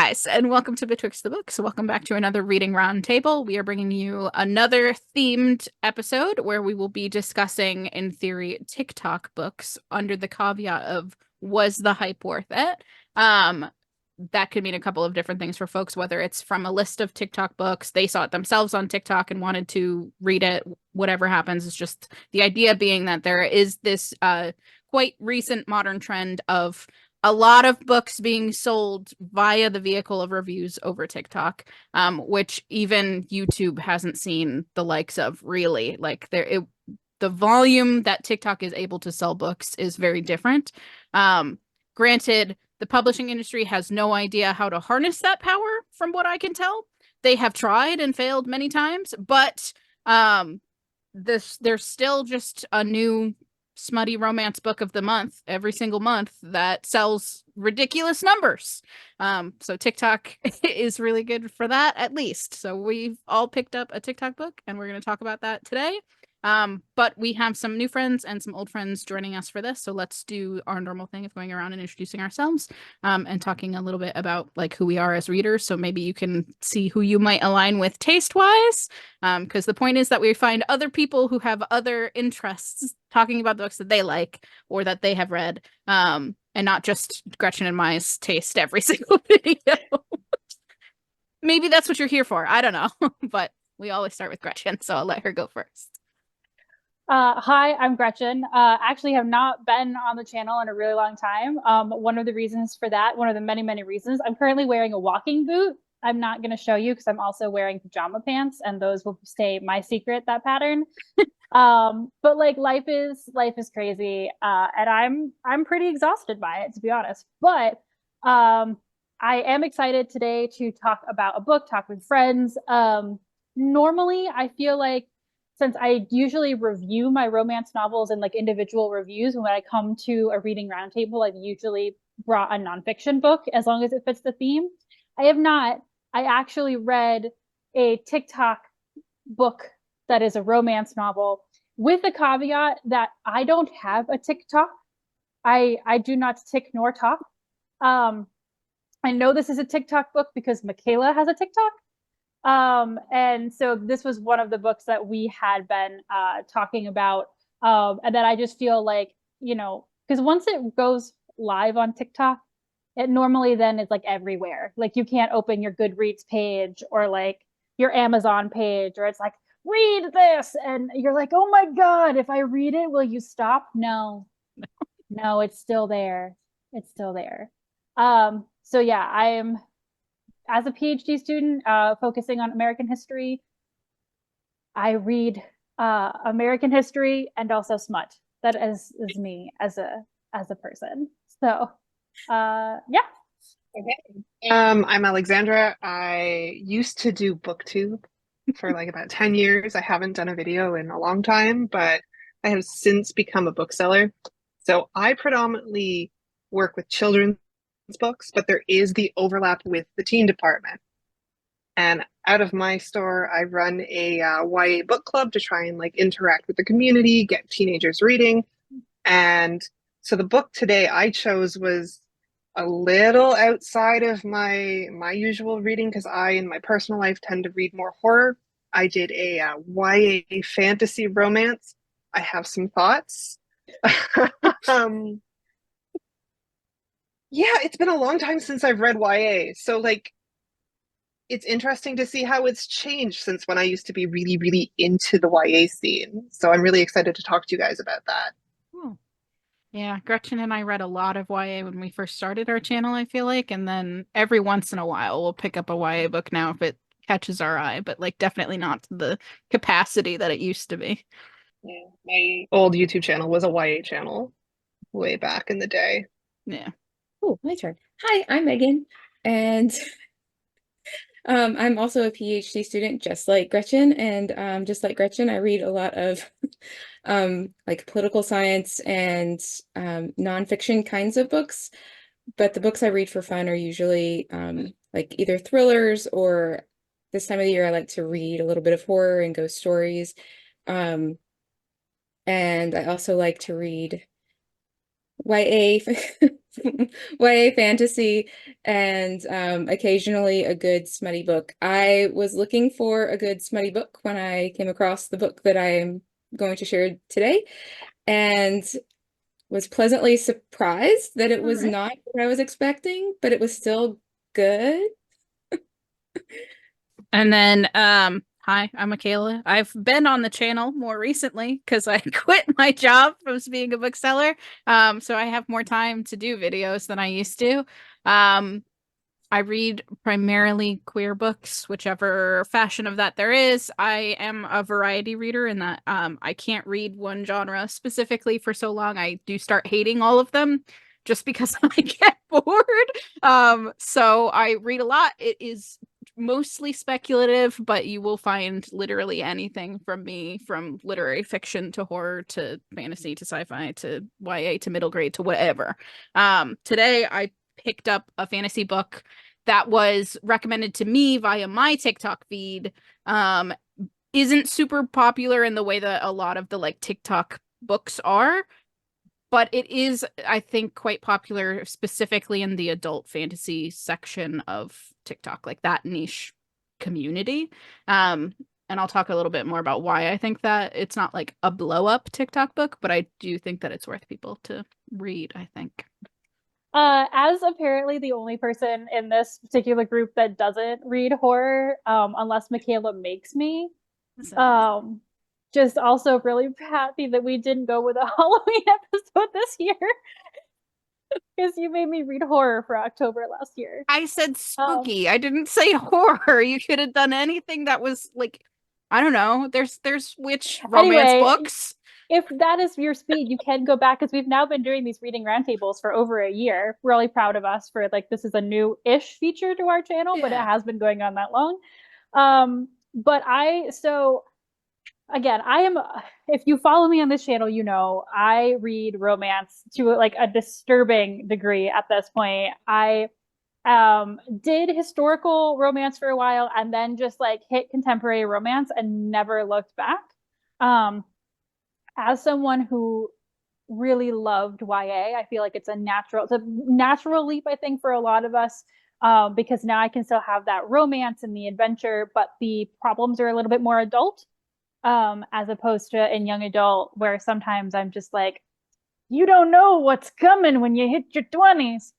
guys, and welcome to Betwixt the Books. Welcome back to another reading roundtable. We are bringing you another themed episode where we will be discussing, in theory, TikTok books under the caveat of was the hype worth it? That could mean a couple of different things for folks, whether it's from a list of TikTok books, they saw it themselves on TikTok and wanted to read it, whatever happens. It's just the idea being that there is this quite recent modern trend of a lot of books being sold via the vehicle of reviews over TikTok, which even YouTube hasn't seen the likes of, really. Like the volume that TikTok is able to sell books is very different. Granted, the publishing industry has no idea how to harness that power, from what I can tell. They have tried and failed many times, but there's still just a new smutty romance book of the month every single month that sells ridiculous numbers. So TikTok is really good for that, at least. So we've all picked up a TikTok book, and we're going to talk about that today. But we have some new friends and some old friends joining us for this. So let's do our normal thing of going around and introducing ourselves, and talking a little bit about like who we are as readers. So maybe you can see who you might align with taste-wise. Because the point is that we find other people who have other interests talking about the books that they like or that they have read. And not just Gretchen and my taste every single video. Maybe that's what you're here for. I don't know. But we always start with Gretchen, so I'll let her go first. Hi, I'm Gretchen. Actually have not been on the channel in a really long time. One of the reasons for that, one of the many, many reasons, I'm currently wearing a walking boot. I'm not going to show you because I'm also wearing pajama pants, and those will stay my secret, that pattern. But like life is crazy, and I'm pretty exhausted by it, to be honest. But I am excited today to talk about a book, talk with friends. Normally, I feel like since I usually review my romance novels in like individual reviews, when I come to a reading roundtable, I've usually brought a nonfiction book as long as it fits the theme. I have not. I actually read a TikTok book that is a romance novel with the caveat that I don't have a TikTok. I do not tick nor talk. I know this is a TikTok book because Michaela has a TikTok. And so this was one of the books that we had been talking about. And then I just feel like, because once it goes live on TikTok, it normally then is like everywhere. Like you can't open your Goodreads page or like your Amazon page, or it's like, read this. And you're like, oh my God, if I read it, will you stop? No, no, it's still there. It's still there. So yeah, I'm as a PhD student focusing on American history. I read American history and also smut. That is me as a person. So yeah. Okay. I'm Alexandra. I used to do booktube for like about 10 years. I haven't done a video in a long time, but I have since become a bookseller. So I predominantly work with children's books, but there is the overlap with the teen department. And out of my store, I run a YA book club to try and like interact with the community, get teenagers reading. And so the book today I chose was a little outside of my usual reading because I, in my personal life, tend to read more horror. I did a YA fantasy romance. I have some thoughts. um, yeah, it's been a long time since I've read YA. So like it's interesting to see how it's changed since when I used to be really, really into the YA scene. So I'm really excited to talk to you guys about that. Hmm. Yeah, Gretchen and I read a lot of YA when we first started our channel, I feel like, and then every once in a while we'll pick up a YA book now if it catches our eye, but like definitely not to the capacity that it used to be. Yeah, my old YouTube channel was a YA channel way back in the day. Yeah. Oh, my turn. Hi, I'm Megan, and I'm also a PhD student, just like Gretchen. And just like Gretchen, I read a lot of like political science and nonfiction kinds of books. But the books I read for fun are usually like either thrillers, or this time of the year I like to read a little bit of horror and ghost stories. And I also like to read YA YA fantasy, and occasionally a good smutty book. I was looking for a good smutty book when I came across the book that I am going to share today, and was pleasantly surprised that it was not what I was expecting, but it was still good. And then, hi, I'm Michaela. I've been on the channel more recently because I quit my job from being a bookseller. So I have more time to do videos than I used to. I read primarily queer books, whichever fashion of that there is. I am a variety reader in that I can't read one genre specifically for so long. I do start hating all of them just because I get bored. So I read a lot. It is mostly speculative, but you will find literally anything from me, from literary fiction to horror to fantasy to sci-fi to YA to middle grade to whatever. Today I picked up a fantasy book that was recommended to me via my TikTok feed. Isn't super popular in the way that a lot of the like TikTok books are, but it is, I think, quite popular specifically in the adult fantasy section of TikTok, like that niche community. And I'll talk a little bit more about why I think that it's not like a blow up TikTok book, but I do think that it's worth people to read, I think. As apparently the only person in this particular group that doesn't read horror, unless Michaela makes me, just also really happy that we didn't go with a Halloween episode this year because you made me read horror for October last year. I said spooky. I didn't say horror. You could have done anything that was like, I don't know. There's witch romance books. If that is your speed, you can go back because we've now been doing these reading roundtables for over a year. Really proud of us for like this is a new-ish feature to our channel, but it has been going on that long. So again, I am, if you follow me on this channel, you know, I read romance to like a disturbing degree at this point. I did historical romance for a while and then just like hit contemporary romance and never looked back. As someone who really loved YA, I feel like it's a natural leap, I think, for a lot of us, because now I can still have that romance and the adventure, but the problems are a little bit more adult, as opposed to in young adult, where sometimes I'm just like, you don't know what's coming when you hit your 20s.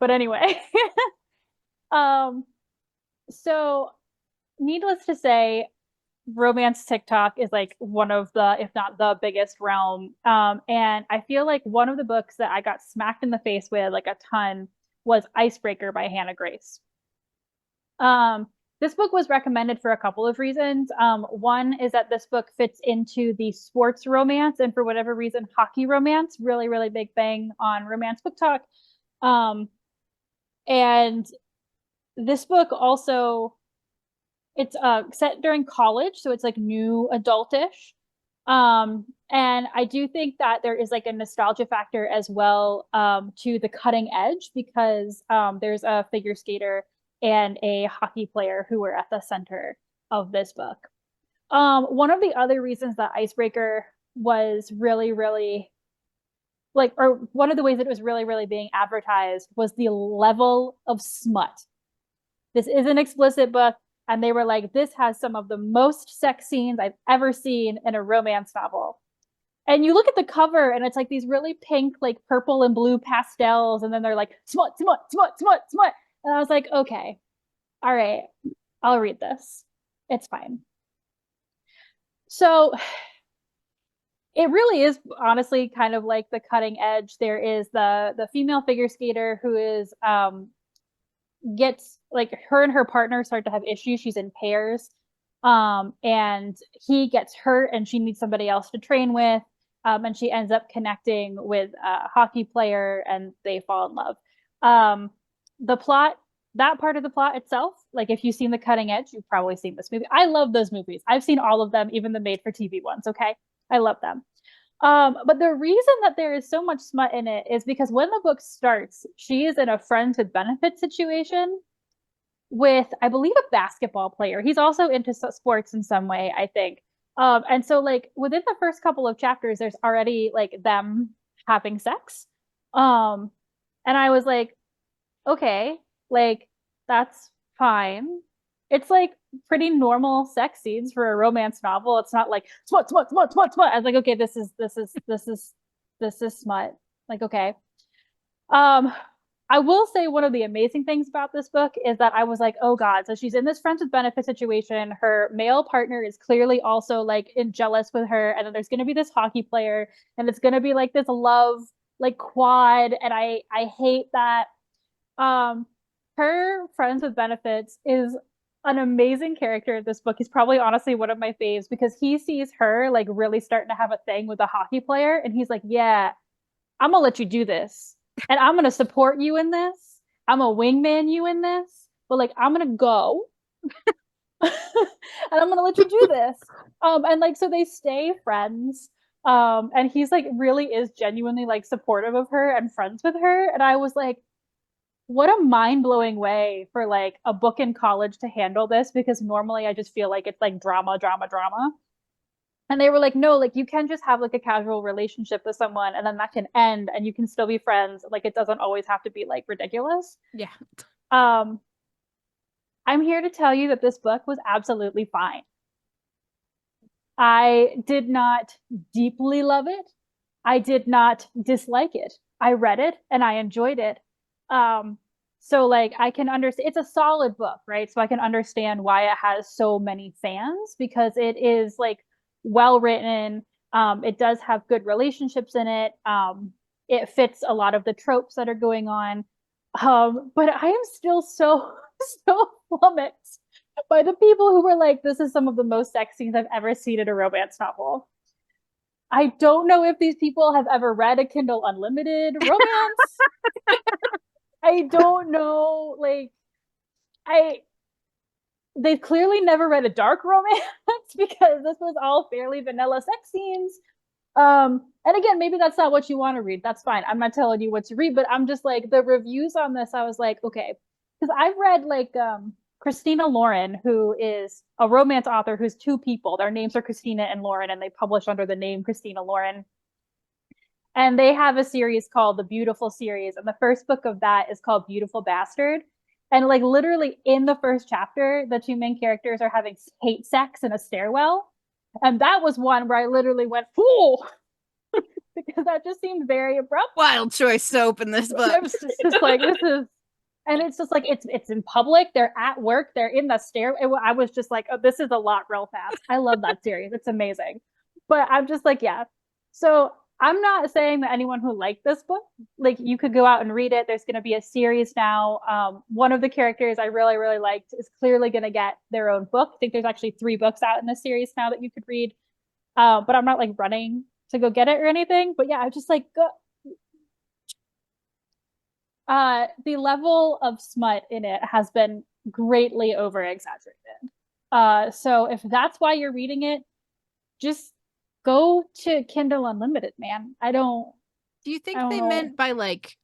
But anyway, so needless to say, romance TikTok is like one of the, if not the biggest realm. And I feel like one of the books that I got smacked in the face with like a ton was Icebreaker by Hannah Grace. This book was recommended for a couple of reasons. One is that this book fits into the sports romance and for whatever reason, hockey romance, really, really big thing on Romance Book Talk. And this book also, it's set during college, so it's like new adultish. And I do think that there is like a nostalgia factor as well to the cutting edge because there's a figure skater and a hockey player who were at the center of this book. One of the other reasons that Icebreaker was really, really like, or one of the ways that it was really, really being advertised was the level of smut. This is an explicit book. And they were like, this has some of the most sex scenes I've ever seen in a romance novel. And you look at the cover and it's like these really pink, like purple and blue pastels. And then they're like, smut, smut, smut, smut, smut. And I was like, okay, all right, I'll read this. It's fine. So it really is honestly kind of like the cutting edge. There is the female figure skater who is gets like her and her partner start to have issues. She's in pairs. And he gets hurt and she needs somebody else to train with. And she ends up connecting with a hockey player and they fall in love. The plot, that part of the plot itself, like if you've seen The Cutting Edge, you've probably seen this movie. I love those movies. I've seen all of them, even the made for TV ones. Okay. I love them. But the reason that there is so much smut in it is because when the book starts, she is in a friends with benefits situation with, I believe, a basketball player. He's also into sports in some way, I think. And so like within the first couple of chapters, there's already like them having sex. And I was like, okay, like that's fine. It's like pretty normal sex scenes for a romance novel. It's not like smut, smut, smut, smut, smut. I was like, okay, this is smut. Like, okay. Um, I will say one of the amazing things about this book is that I was like, oh God, so she's in this friends with benefit situation. Her male partner is clearly also like jealous with her, and then there's gonna be this hockey player, and it's gonna be like this love like quad, and I hate that. Um, her friends with benefits is an amazing character in this book. He's probably honestly one of my faves because he sees her like really starting to have a thing with a hockey player, and he's like, yeah, I'm gonna let you do this. And I'm gonna support you in this. I'm a wingman you in this. But like I'm gonna go and I'm gonna let you do this. And like so they stay friends. And he's like really is genuinely like supportive of her and friends with her. And I was like, what a mind-blowing way for like a book in college to handle this because normally I just feel like it's like drama, drama, drama. And they were like, no, like you can just have like a casual relationship with someone and then that can end and you can still be friends. Like it doesn't always have to be like ridiculous. Yeah. Um, I'm here to tell you that this book was absolutely fine. I did not deeply love it. I did not dislike it. I read it and I enjoyed it. So like I can understand it's a solid book, right? So I can understand why it has so many fans because it is like well written. It does have good relationships in it. It fits a lot of the tropes that are going on. But I am still so so flummoxed by the people who were like, this is some of the most sex scenes I've ever seen in a romance novel. I don't know if these people have ever read a Kindle Unlimited romance. I don't know. Like, I they've clearly never read a dark romance because this was all fairly vanilla sex scenes. And again, maybe that's not what you want to read. That's fine. I'm not telling you what to read, but I'm just like the reviews on this. I was like, okay, because I've read like Christina Lauren, who is a romance author who's two people. Their names are Christina and Lauren, and they publish under the name Christina Lauren. And they have a series called the Beautiful series, and the first book of that is called Beautiful Bastard. And like literally in the first chapter, the two main characters are having hate sex in a stairwell. And that was one where I literally went, fool, because that just seemed very abrupt. Wild choice to open this book. It was just like, this is, and it's just like, it's in public. They're at work. They're in the stair. I was just like, oh, this is a lot real fast. I love that series. It's amazing. But I'm just like, yeah. So I'm not saying that anyone who liked this book, like you could go out and read it. There's going to be a series now. One of the characters I really, really liked is clearly going to get their own book. I think there's actually 3 books out in this series now that you could read. But I'm not like running to go get it or anything. But yeah, I just like the level of smut in it has been greatly over exaggerated. So if that's why you're reading it, just go to Kindle Unlimited, man. Do you think they meant by like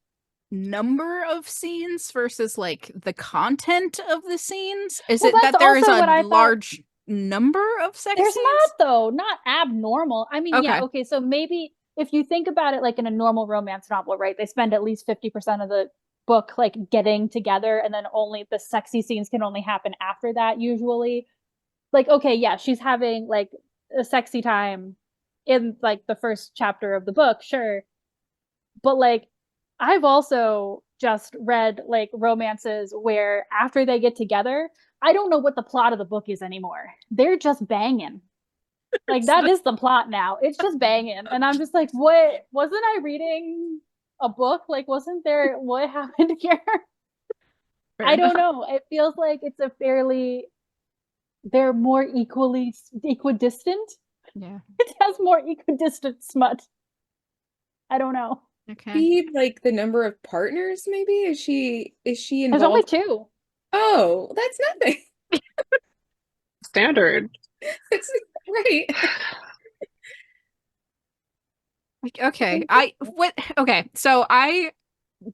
number of scenes versus like the content of the scenes? Is it that there is a large number of sex There's scenes? not though, not abnormal. I mean, Okay. yeah, okay, so maybe if you think about it like in a normal romance novel, right? They spend at least 50% of the book like getting together and then only the sexy scenes can only happen after that usually. Like, okay, yeah, she's having like a sexy time in like the first chapter of the book, sure. But like I've also just read like romances where after they get together, I don't know what the plot of the book is anymore. They're just banging. Like that is the plot now. It's just banging. And I'm just like, what wasn't I reading a book? Like wasn't there what happened here? I don't know. It feels like it's a fairly they're more equidistant. Yeah. It has more equidistant smut. I don't know. Okay. Be like the number of partners, maybe? Is she involved? There's only 2. Oh, that's nothing. Standard. That's right. Okay. So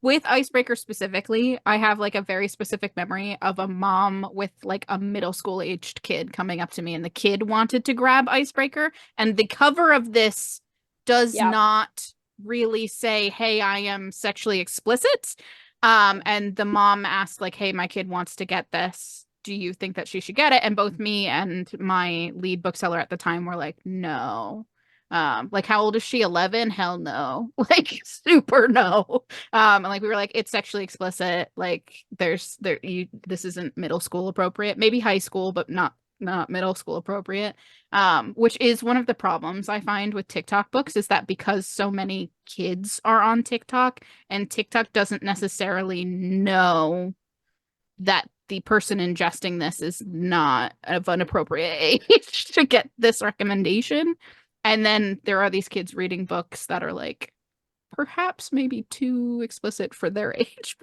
with Icebreaker specifically, I have like a very specific memory of a mom with like a middle school aged kid coming up to me, and the kid wanted to grab Icebreaker, and the cover of this does not really say, hey, I am sexually explicit. And the mom asked, like, hey, my kid wants to get this. Do you think that she should get it? And both me and my lead bookseller at the time were like, no. Like, how old is she? 11? Hell no. Like, super no. And like we were like, it's sexually explicit. Like, this isn't middle school appropriate. Maybe high school, but not middle school appropriate. Which is one of the problems I find with TikTok books, is that because so many kids are on TikTok, and TikTok doesn't necessarily know that the person ingesting this is not of an appropriate age to get this recommendation. And then there are these kids reading books that are like perhaps maybe too explicit for their age.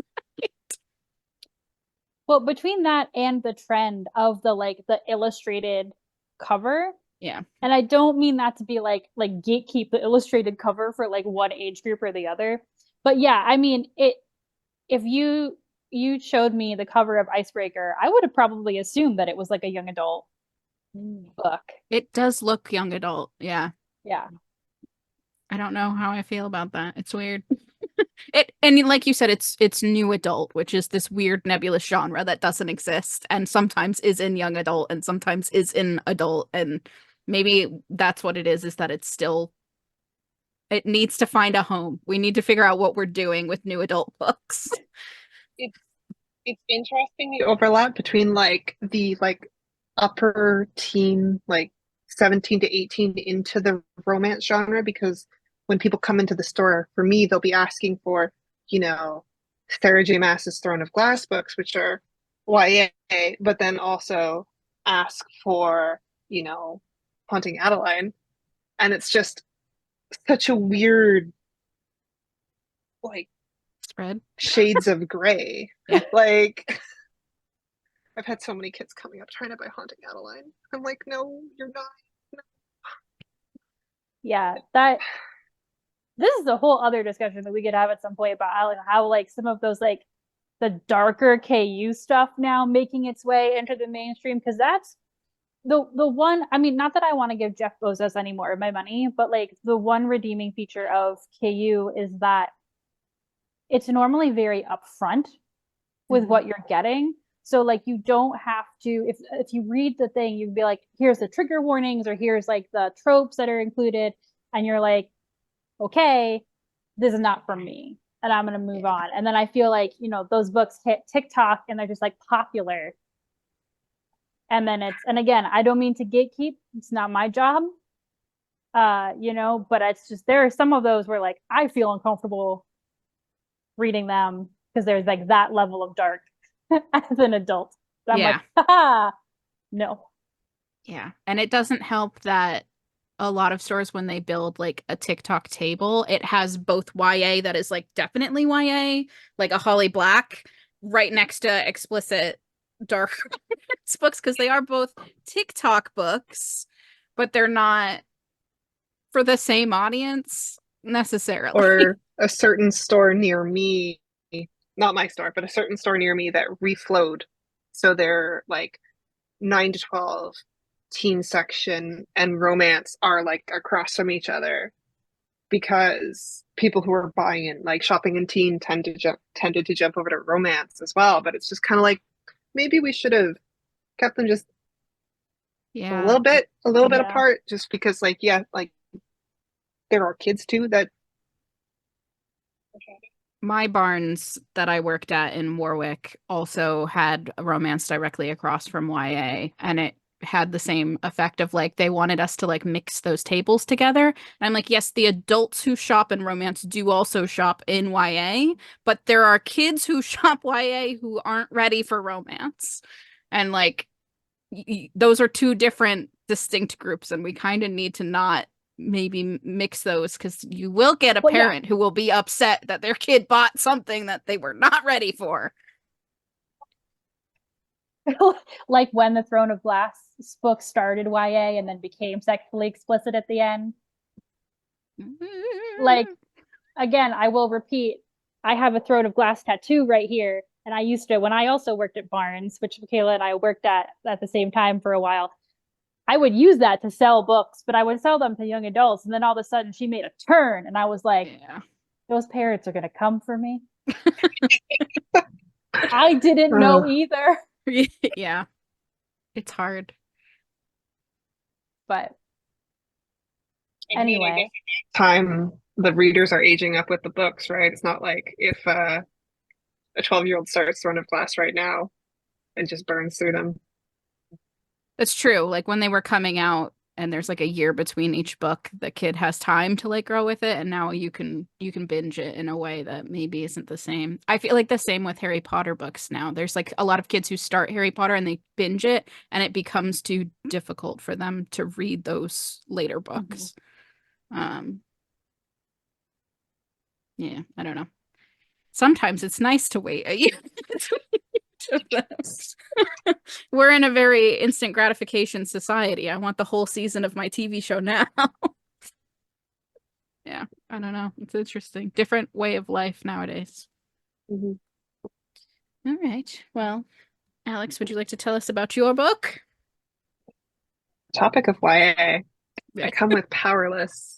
Well, between that and the trend of the illustrated cover, Yeah. and I don't mean that to be like gatekeep the illustrated cover for like one age group or the other, but yeah, I mean if you showed me the cover of Icebreaker, I would have probably assumed that it was like a young adult book. It does look young adult. Yeah. Yeah. I don't know how I feel about that. It's weird. And like you said, it's new adult, which is this weird nebulous genre that doesn't exist and sometimes is in young adult and sometimes is in adult. And maybe that's what it is that it needs to find a home. We need to figure out what we're doing with new adult books. It's interesting the overlap between like the upper teen, like 17 to 18 into the romance genre, because when people come into the store, for me, they'll be asking for, Sarah J. Maas's Throne of Glass books, which are YA, but then also ask for, Haunting Adeline. And it's just such a weird, like, Spread. shades of gray. Yeah. Like, I've had so many kids coming up trying to buy Haunting Adeline. I'm like, no, you're not. No. Yeah, this is a whole other discussion that we could have at some point about how like some of those like the darker KU stuff now making its way into the mainstream, because that's the one. I mean, not that I want to give Jeff Bezos any more of my money, but like the one redeeming feature of KU is that it's normally very upfront with what you're getting. So like you don't have to, if you read the thing, you'd be like, here's the trigger warnings, or here's like the tropes that are included, and you're like, okay, this is not for me, and I'm gonna move on. And then I feel like, those books hit TikTok and they're just like popular. And then and again, I don't mean to gatekeep, it's not my job. But it's just, there are some of those where like I feel uncomfortable reading them because there's like that level of dark as an adult. So I'm like, haha, no. Yeah. And it doesn't help that a lot of stores, when they build like a TikTok table, it has both YA that is like definitely YA, like a Holly Black, right next to explicit dark books, because they are both TikTok books, but they're not for the same audience necessarily. Or a certain store near me, not my store, but a certain store near me that reflowed. So they're like 9 to 12 teen section and romance are like across from each other, because people who are buying in like shopping in teen tended to jump over to romance as well. But it's just kind of like, maybe we should have kept them just a little bit apart, just because like, yeah, like there are kids too that. My Barnes that I worked at in Warwick also had a romance directly across from YA, and it had the same effect of like they wanted us to like mix those tables together. And I'm like, yes, the adults who shop in romance do also shop in YA, but there are kids who shop YA who aren't ready for romance. And like those are two different distinct groups, and we kind of need to not maybe mix those, because you will get a parent who will be upset that their kid bought something that they were not ready for. Like when the Throne of Glass book started YA and then became sexually explicit at the end. Like, again, I will repeat, I have a Throne of Glass tattoo right here. And I used to, when I also worked at Barnes, which Michaela and I worked at the same time for a while, I would use that to sell books, but I would sell them to young adults. And then all of a sudden she made a turn and I was like, Yeah. those parents are going to come for me. I didn't know either. Yeah. It's hard. But I mean, I anyway. guess at that time the readers are aging up with the books, right? It's not like if a 12-year-old starts Throne of Glass right now and just burns through them. That's true. Like when they were coming out and there's like a year between each book, the kid has time to like grow with it, and now you can binge it in a way that maybe isn't the same. I feel like the same with Harry Potter books now. There's like a lot of kids who start Harry Potter and they binge it and it becomes too difficult for them to read those later books. Yeah, I don't know. Sometimes it's nice to wait a year between each of them. We're in a very instant gratification society. I want the whole season of my TV show now. Yeah, I don't know. It's interesting. Different way of life nowadays. Mm-hmm. All right. Well, Alex, would you like to tell us about your book? Topic of YA. I come with Powerless.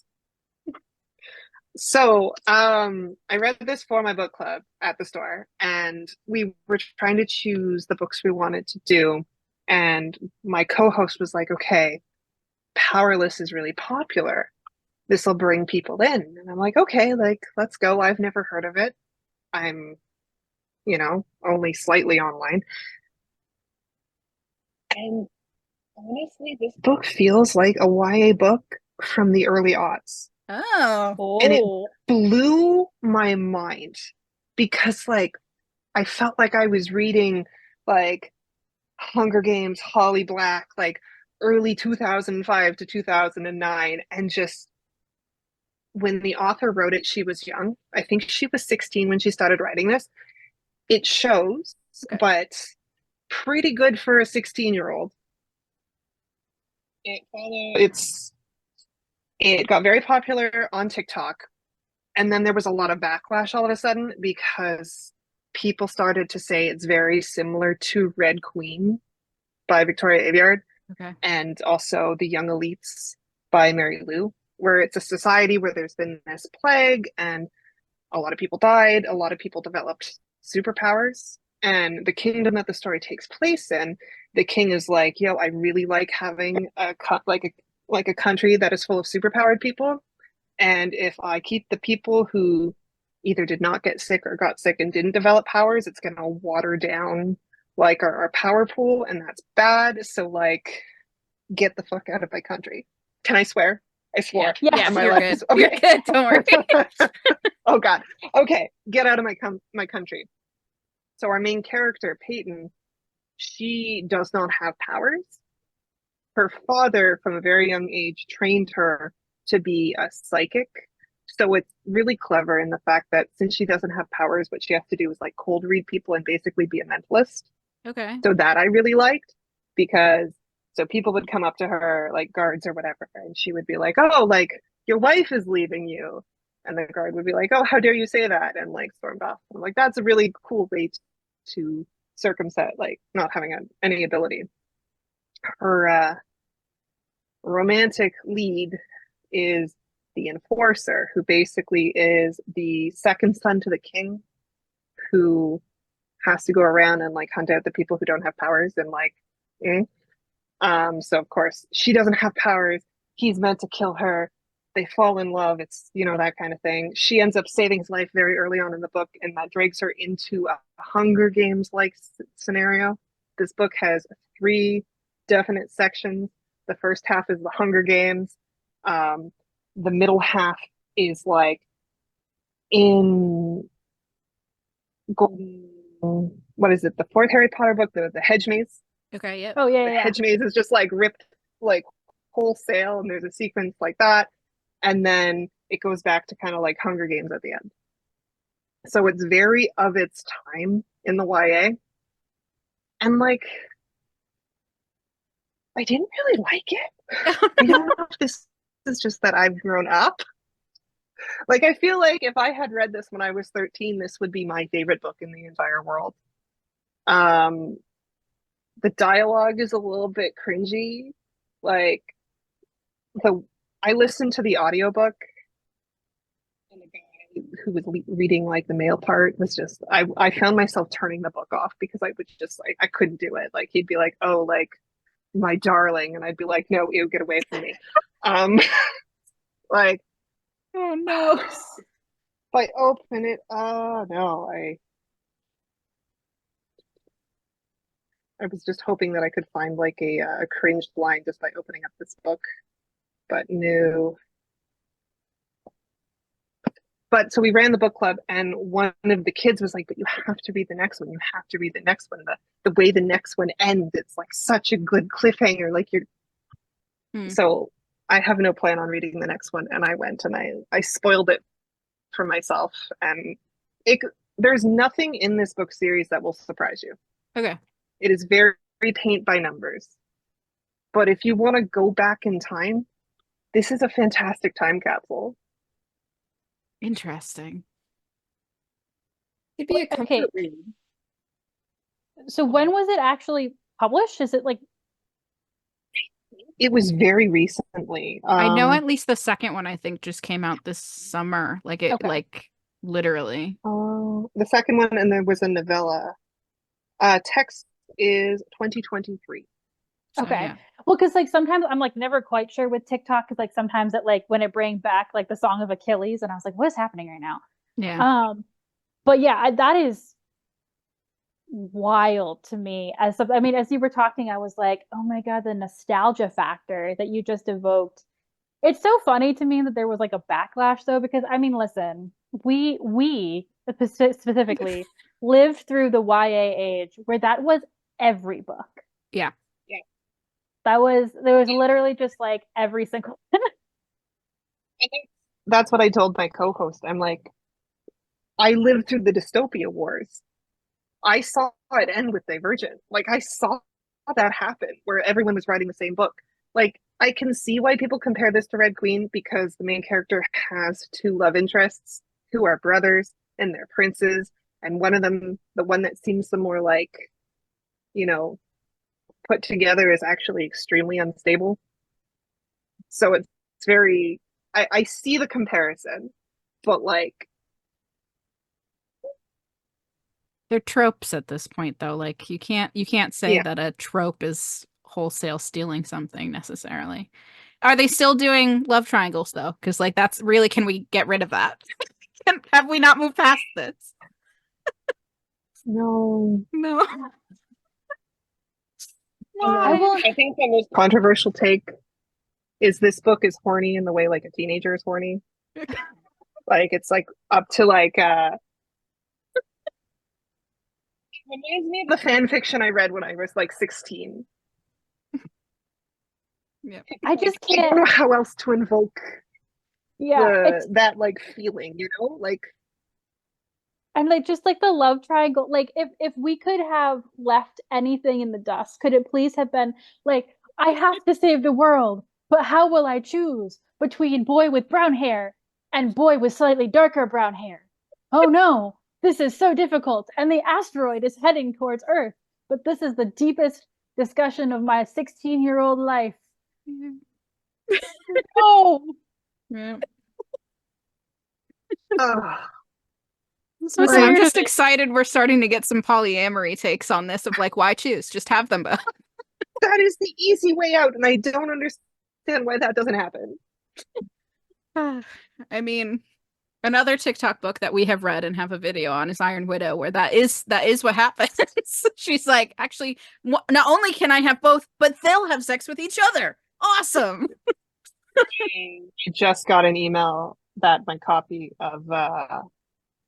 So, I read this for my book club at the store, and we were trying to choose the books we wanted to do. And my co-host was like, okay, Powerless is really popular. This will bring people in. And I'm like, okay, like, let's go. I've never heard of it. I'm, only slightly online. And honestly, this book feels like a YA book from the early aughts. And it blew my mind because like I felt like I was reading like Hunger Games, Holly Black, like early 2005 to 2009, and just when the author wrote it, she was young. I think she was 16 when she started writing this. It shows, but pretty good for a 16-year-old. It got very popular on TikTok. And then there was a lot of backlash all of a sudden because people started to say it's very similar to Red Queen by Victoria Aveyard. Okay. And also The Young Elites by Mary Lou, where it's a society where there's been this plague and a lot of people died, a lot of people developed superpowers. And the kingdom that the story takes place in, the king is like, yo, I really like having a country that is full of superpowered people. And if I keep the people who either did not get sick or got sick and didn't develop powers, it's going to water down like our power pool, and that's bad. So like, get the fuck out of my country. Can I swear? I swore. Yeah, you're good. Okay. You're good. Don't worry. Oh God. Okay, get out of my country. So our main character, Peyton, she does not have powers. Her father, from a very young age, trained her to be a psychic. So it's really clever in the fact that since she doesn't have powers, what she has to do is like cold read people and basically be a mentalist. Okay. So that I really liked because so people would come up to her, like guards or whatever, and she would be like, oh, like your wife is leaving you. And the guard would be like, oh, how dare you say that? And like stormed off. I'm like, that's a really cool way to circumset, like not having any ability. Her romantic lead is the enforcer, who basically is the second son to the king, who has to go around and like hunt out the people who don't have powers and like so of course she doesn't have powers, he's meant to kill her, they fall in love, it's that kind of thing. She ends up saving his life very early on in the book, and that drags her into a Hunger Games like scenario. This book has 3 definite sections. The first half is the Hunger Games. The middle half is like in golden, what is it, the 4th Harry Potter book, the hedge maze. Okay, yep. Oh yeah, The yeah. hedge maze is just like ripped like wholesale, and there's a sequence like that, and then it goes back to kind of like Hunger Games at the end. So it's very of its time in the YA, and like I didn't really like it. I don't know if this is just that I've grown up. Like, I feel like if I had read this when I was 13, this would be my favorite book in the entire world. The dialogue is a little bit cringy. Like the I listened to the audiobook, and the guy who was reading like the male part was just I found myself turning the book off because I would just like I couldn't do it. Like he'd be like, "Oh, like my darling," and I'd be like, "No, ew, get away from me." Um, like Oh no. if I open it, oh no, I was just hoping that I could find like a cringed line just by opening up this book, but no. But so we ran the book club, and one of the kids was like, "But you have to read the next one. You have to read the next one. The way the next one ends, it's like such a good cliffhanger. Like you're." So I have no plan on reading the next one, and I went and I spoiled it for myself, and it there's nothing in this book series that will surprise you. Okay. It is very paint by numbers. But if you want to go back in time, this is a fantastic time capsule. Interesting. It'd be a Okay. comfort read. So when was it actually published? Is it like It was very recently. I know at least the second one I think just came out this summer. Like it Okay. like literally. The second one, and there was a novella. Text is 2023. So, okay. yeah. Well, because like sometimes I'm like never quite sure with TikTok because like sometimes it like when it brings back like the Song of Achilles, and I was like, what is happening right now? Yeah. But yeah, that is wild to me. I mean, as you were talking, I was like, oh my God, the nostalgia factor that you just evoked. It's so funny to me that there was like a backlash though, because I mean, listen, we specifically lived through the YA age where that was every book. Yeah. There was literally just like every single one. I think that's what I told my co-host. I'm like, I lived through the dystopia wars. I saw it end with Divergent. Like I saw that happen where everyone was writing the same book. Like I can see why people compare this to Red Queen because the main character has two love interests who are brothers and they're princes, and one of them, the one that seems the more like, you know, put together, is actually extremely unstable. So it's very I see the comparison, but like They're tropes at this point though. Like you can't say yeah. that a trope is wholesale stealing something necessarily. Are they still doing love triangles though? Because like that's really, can we get rid of that? Have we not moved past this? No. No. I will. I think the most controversial take is this book is horny in the way like a teenager is horny. Like it's like up to like it reminds me of the fan fiction I read when I was like 16. Yeah. I just I don't can't. know how else to invoke Yeah, that like feeling, you know? Like and like just like the love triangle. Like if we could have left anything in the dust, could it please have been like I have to save the world, but how will I choose between boy with brown hair and boy with slightly darker brown hair? Oh no, this is so difficult, and the asteroid is heading towards Earth. But this is the deepest discussion of my 16-year-old life. Oh, Yeah. ugh. So Like, I'm just excited we're starting to get some polyamory takes on this of like, why choose? Just have them both. that is the easy way out, and I don't understand why that doesn't happen. I mean, another TikTok book that we have read and have a video on is Iron Widow, where that is what happens. She's like, actually, not only can I have both, but they'll have sex with each other. Awesome. I just got an email that my copy of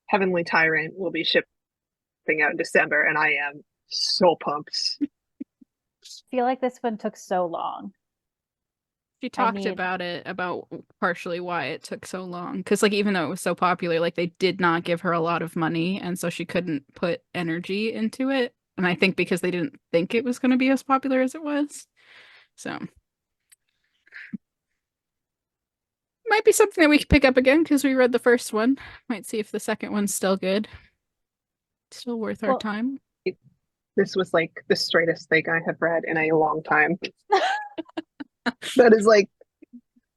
Heavenly Tyrant will be shipping out in December, and I am so pumped. I feel like this one took so long. She talked about it, about partially why it took so long. Because, like, even though it was so popular, like, they did not give her a lot of money. And so she couldn't put energy into it. And I think because they didn't think it was going to be as popular as it was. So, might be something that we could pick up again because we read the first one. Might see if the second one's still good. Still worth our time. This was like the straightest thing I have read in a long time. That is like,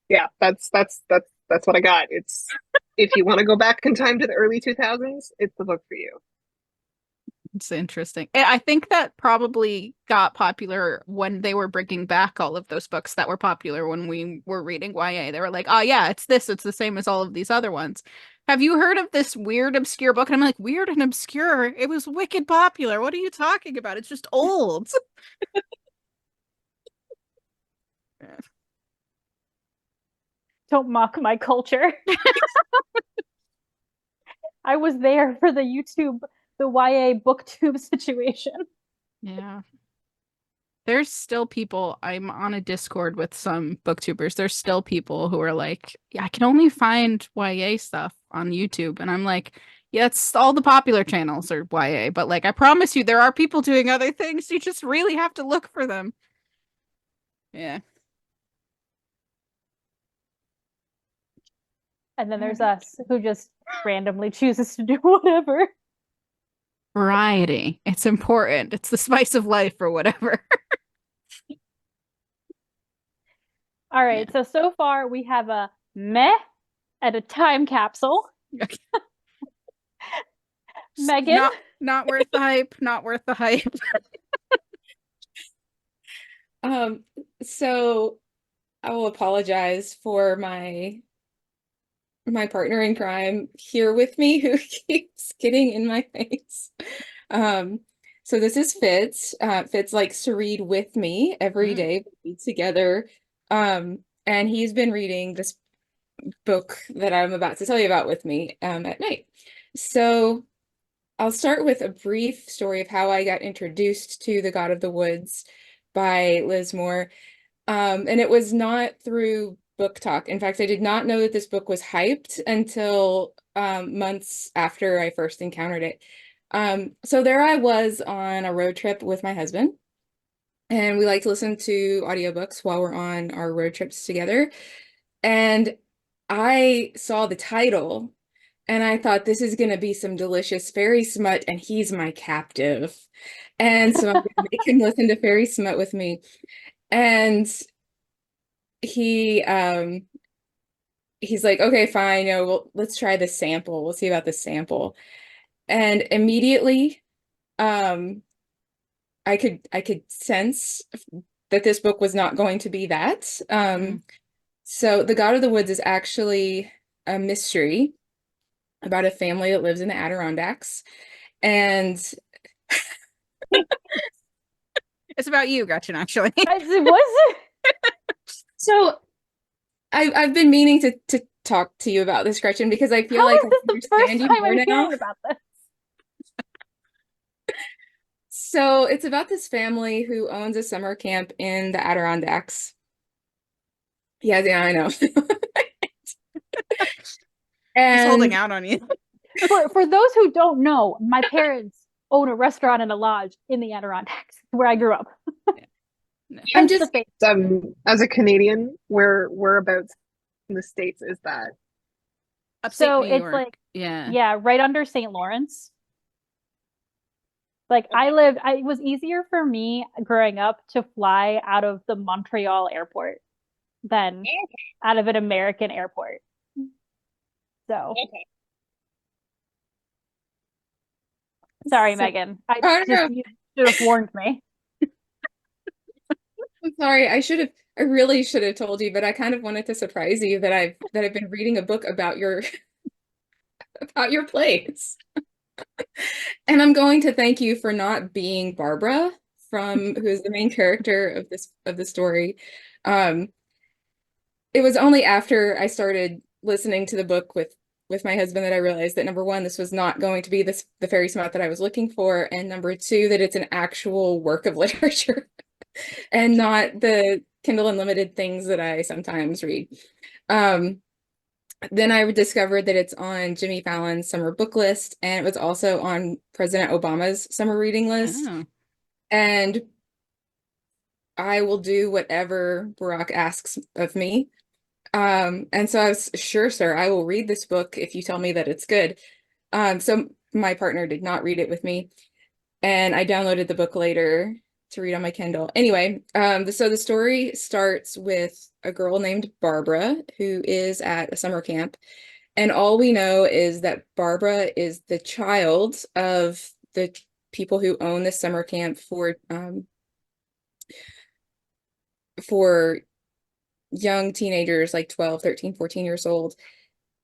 yeah, that's what I got. It's if you want to go back in time to the early 2000s, it's the book for you. It's interesting. I think that probably got popular when they were bringing back all of those books that were popular when we were reading YA. They were like, oh yeah, it's this. It's the same as all of these other ones. Have you heard of this weird, obscure book? And I'm like, weird and obscure? It was wicked popular. What are you talking about? It's just old. Don't mock my culture. I was there for the YA booktube situation. Yeah. There's still people, I'm on a Discord with some booktubers. There's still people who are like, yeah, I can only find YA stuff on YouTube. And I'm like, yeah, it's all the popular channels are YA, but like I promise you there are people doing other things. You just really have to look for them. Yeah. And then there's us who just randomly chooses to do whatever. Variety. It's important. It's the spice of life or whatever. All right, so far we have a meh and a time capsule. Okay. Megan? Not worth the hype. Not worth the hype. So I will apologize for my partner in crime here with me who keeps getting in my face. So this is Fitz. Fitz likes to read with me every day. We read together. And he's been reading this book that I'm about to tell you about with me at night. So I'll start with a brief story of how I got introduced to The God of the Woods by Liz Moore. And it was not through booktok. In fact, I did not know that this book was hyped until months after I first encountered it. So there I was on a road trip with my husband, and we like to listen to audiobooks while we're on our road trips together. And I saw the title and I thought, this is going to be some delicious fairy smut, and he's my captive. And so I'm going to make him listen to fairy smut with me. And he's like, okay, fine, let's try the sample. We'll see about the sample. And immediately, I could sense that this book was not going to be that. So The God of the Woods is actually a mystery about a family that lives in the Adirondacks. And It's about you, Gretchen, actually. Was it? So I've been meaning to talk to you about this, Gretchen, because I feel How like is this the first understand you time more I'm now. hearing about this? So it's about this family who owns a summer camp in the Adirondacks. Yeah, I know. He's holding And out on you. For those who don't know, my parents own a restaurant and a lodge in the Adirondacks, where I grew up. No. I'm Hence the just face. As a Canadian, whereabouts in the States is that? Upstate So New it's York. like, Yeah. yeah, right under St. Lawrence. Like it was easier for me growing up to fly out of the Montreal airport than out of an American airport. So, sorry, So- Megan. Oh, no. You should have warned me. I'm sorry. I really should have told you, but I kind of wanted to surprise you that I've been reading a book about your about your place. And I'm going to thank you for not being Barbara who is the main character of the story. It was only after I started listening to the book with my husband that I realized that, number one, this was not going to be the fairy smut that I was looking for, and number two, that it's an actual work of literature and not the Kindle Unlimited things that I sometimes read. Then I discovered that it's on Jimmy Fallon's summer book list, and it was also on President Obama's summer reading list. Oh. And I will do whatever Barack asks of me. And so I was, sure, sir, I will read this book if you tell me that it's good. So my partner did not read it with me, and I downloaded the book later, to read on my Kindle. Anyway, so the story starts with a girl named Barbara who is at a summer camp. And all we know is that Barbara is the child of the people who own the summer camp for young teenagers, like 12, 13, 14 years old.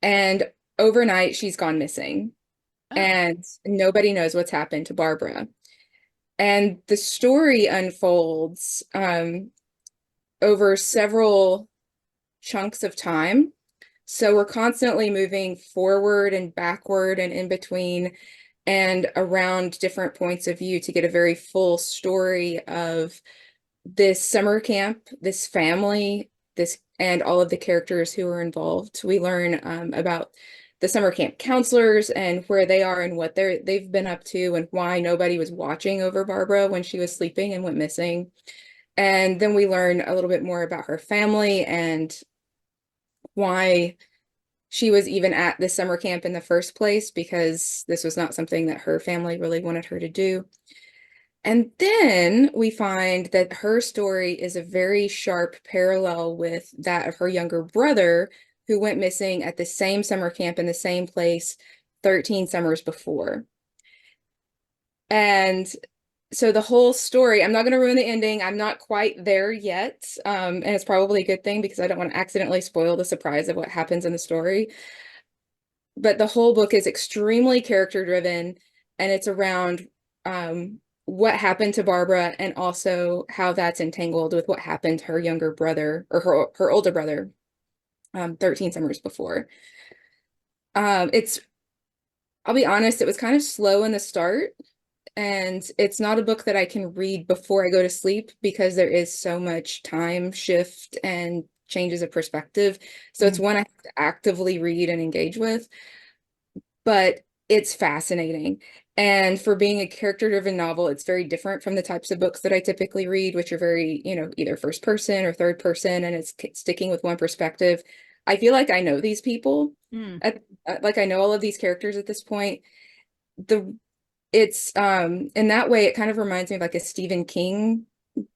And overnight, she's gone missing. Oh. And nobody knows what's happened to Barbara. And the story unfolds over several chunks of time. So we're constantly moving forward and backward and in between and around different points of view to get a very full story of this summer camp, this family, and all of the characters who are involved. We learn about the summer camp counselors and where they are and what they've been up to and why nobody was watching over Barbara when she was sleeping and went missing. And then we learn a little bit more about her family and why she was even at the summer camp in the first place, because this was not something that her family really wanted her to do. And then we find that her story is a very sharp parallel with that of her younger brother, who went missing at the same summer camp in the same place 13 summers before. And so the whole story, I'm not going to ruin the ending. I'm not quite there yet. And it's probably a good thing because I don't want to accidentally spoil the surprise of what happens in the story. But the whole book is extremely character driven, and it's around what happened to Barbara and also how that's entangled with what happened to her younger brother, or her older brother, 13 summers before. I'll be honest, it was kind of slow in the start. And it's not a book that I can read before I go to sleep because there is so much time shift and changes of perspective. So it's one I have to actively read and engage with. But it's fascinating. And for being a character-driven novel, it's very different from the types of books that I typically read, which are very, either first person or third person, and it's sticking with one perspective. I feel like I know these people. Like I know all of these characters at this point. It's in that way, it kind of reminds me of like a Stephen King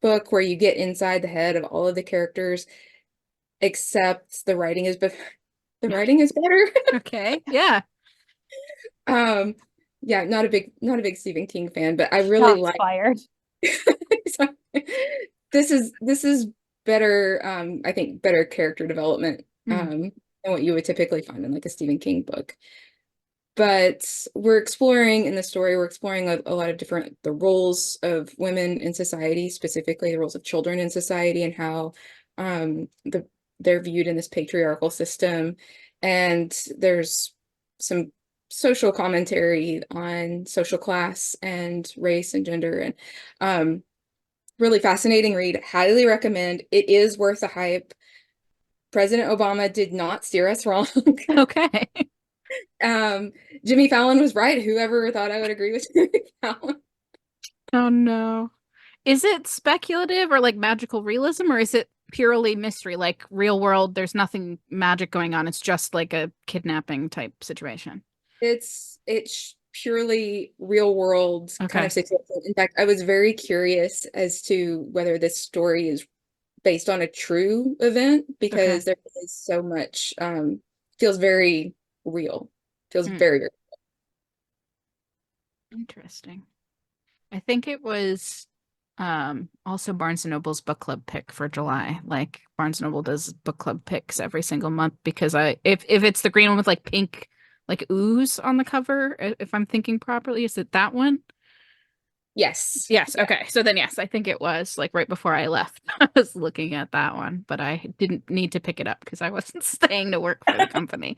book where you get inside the head of all of the characters, except the writing is better. Okay. Yeah. Yeah, not a big Stephen King fan, but I really Shots fired. This is better, I think better character development than what you would typically find in like a Stephen King book. But we're exploring in the story, we're exploring a lot of the roles of women in society, specifically the roles of children in society, and how they're viewed in this patriarchal system. And there's some social commentary on social class and race and gender, and really fascinating read. Highly recommend. It is worth the hype. President Obama did not steer us wrong. Okay. Jimmy Fallon was right. Whoever thought I would agree with Jimmy Fallon. Oh no. Is it speculative or like magical realism, or is it purely mystery, like real world, there's nothing magic going on, it's just like a kidnapping type situation? It's purely real world kind of situation. In fact, I was very curious as to whether this story is based on a true event, because there is so much feels very real. Feels very, very interesting. I think it was also Barnes & Noble's book club pick for July. Like Barnes & Noble does book club picks every single month, because if it's the green one with like pink like ooze on the cover, if I'm thinking properly, is it that one? Yes. Okay, so then yes, I think it was like right before I left. I was looking at that one, but I didn't need to pick it up because I wasn't staying to work for the company.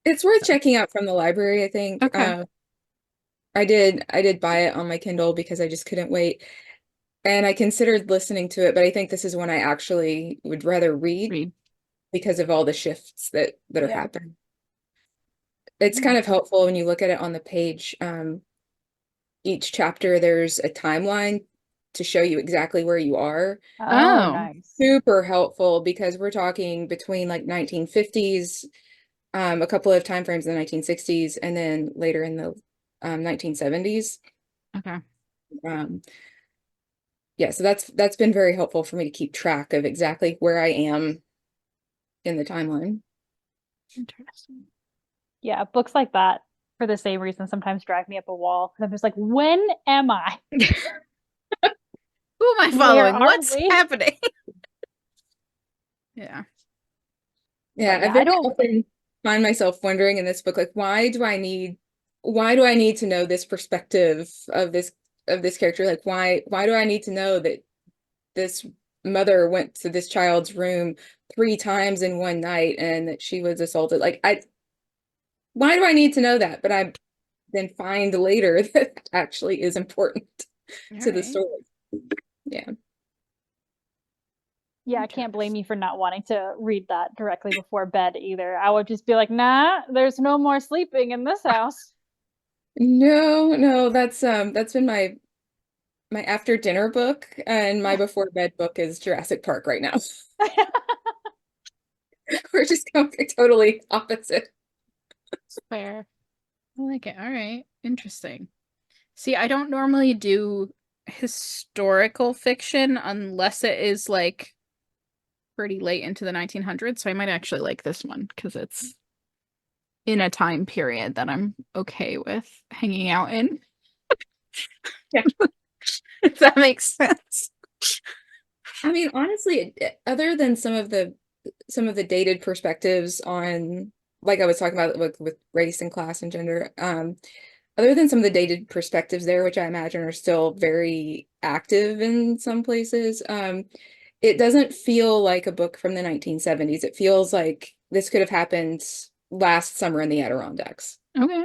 It's worth checking out from the library, I think. Okay. I did buy it on my Kindle because I just couldn't wait. And I considered listening to it, but I think this is one I actually would rather read because of all the shifts that are happening. It's kind of helpful when you look at it on the page. Each chapter, there's a timeline to show you exactly where you are. Oh, nice. Super helpful, because we're talking between like 1950s, a couple of time frames in the 1960s, and then later in the 1970s. Okay. Um, yeah, so that's been very helpful for me to keep track of exactly where I am in the timeline. Interesting. Yeah, books like that, for the same reason, sometimes drive me up a wall. 'Cause I'm just like, when am I? Who am I Where following? are What's we? happening? Yeah. Yeah, Yeah, I I very don't. often find myself wondering in this book, like, why do I need to know this perspective of this character? Like, why do I need to know that this mother went to this child's room 3 times in one night and that she was assaulted? Like, why do I need to know that? But I then find later that actually is important All to the right. story. Yeah. Yeah, I can't blame you for not wanting to read that directly before bed either. I would just be like, nah, there's no more sleeping in this house. No, that's been my after dinner book, and my before bed book is Jurassic Park right now. We're just going totally opposite. It's fair. I like it. All right. Interesting. See, I don't normally do historical fiction unless it is like pretty late into the 1900s, so I might actually like this one because it's in a time period that I'm okay with hanging out in. Yeah. If that makes sense. I mean, honestly, other than some of the dated perspectives on, like I was talking about with race and class and gender, other than some of the dated perspectives there, which I imagine are still very active in some places, it doesn't feel like a book from the 1970s. It feels like this could have happened last summer in the Adirondacks. Okay.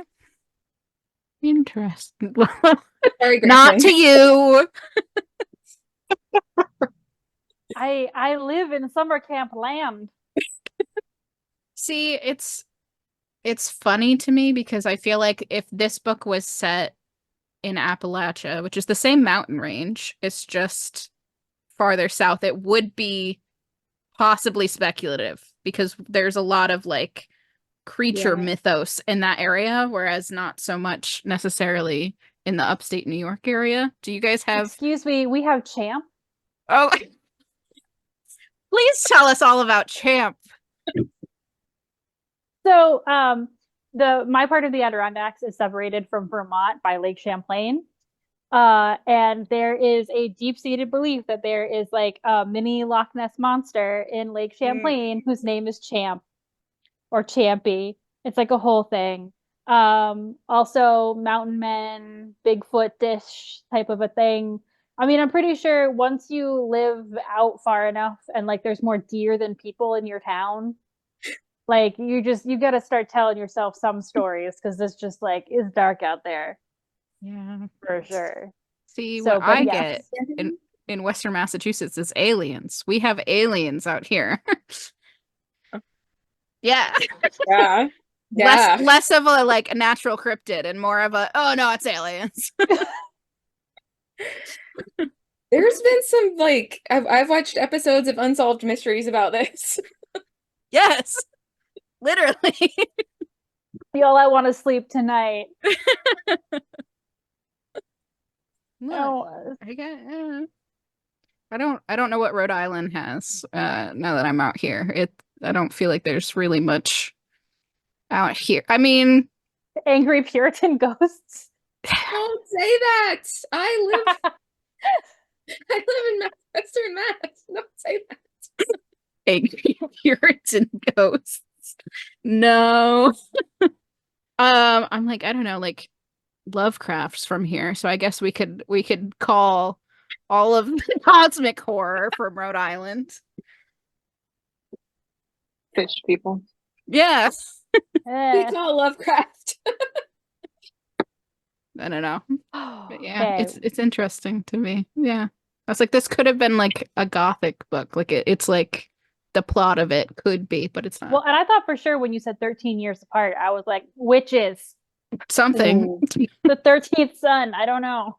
Interesting. Sorry, Not Gretchen. to you. I live in summer camp land. See, it's funny to me because I feel like if this book was set in Appalachia, which is the same mountain range, it's just farther south, it would be possibly speculative because there's a lot of like creature Yeah. mythos in that area, whereas not so much necessarily in the upstate New York area. Do you guys have Excuse me, we have Champ. Oh, please tell us all about Champ. So, the my part of the Adirondacks is separated from Vermont by Lake Champlain. And there is a deep-seated belief that there is like a mini Loch Ness monster in Lake Champlain whose name is Champ or Champy. It's like a whole thing. Also mountain men, Bigfoot dish type of a thing. I mean, I'm pretty sure once you live out far enough and like there's more deer than people in your town, like you got to start telling yourself some stories because it's just like it's dark out there Yeah. for sure. See, what So, but I yes, get in Western Massachusetts is aliens. We have aliens out here. Yeah. Yeah. Less Yeah. less of a like a natural cryptid and more of a oh no, it's aliens. There's been some like I've watched episodes of Unsolved Mysteries about this. Yes. Literally. y'all, I want to sleep tonight. Look, Oh, I don't know what Rhode Island has now that I'm out here. I don't feel like there's really much out here. I mean, angry Puritan ghosts. Don't say that. I live in Western Mass. Don't say that. angry Puritan ghosts. No. I'm like, I don't know, like Lovecraft's from here, so I guess we could call all of the cosmic horror from Rhode Island. Fish people. Yeah. We call Lovecraft. I don't know. But yeah, Okay. it's interesting to me. Yeah. I was like, this could have been like a gothic book. Like it's like the plot of it could be, but it's Well, not. and I thought for sure when you said 13 years apart, I was like, witches. Something. Ooh. The 13th son. I don't know.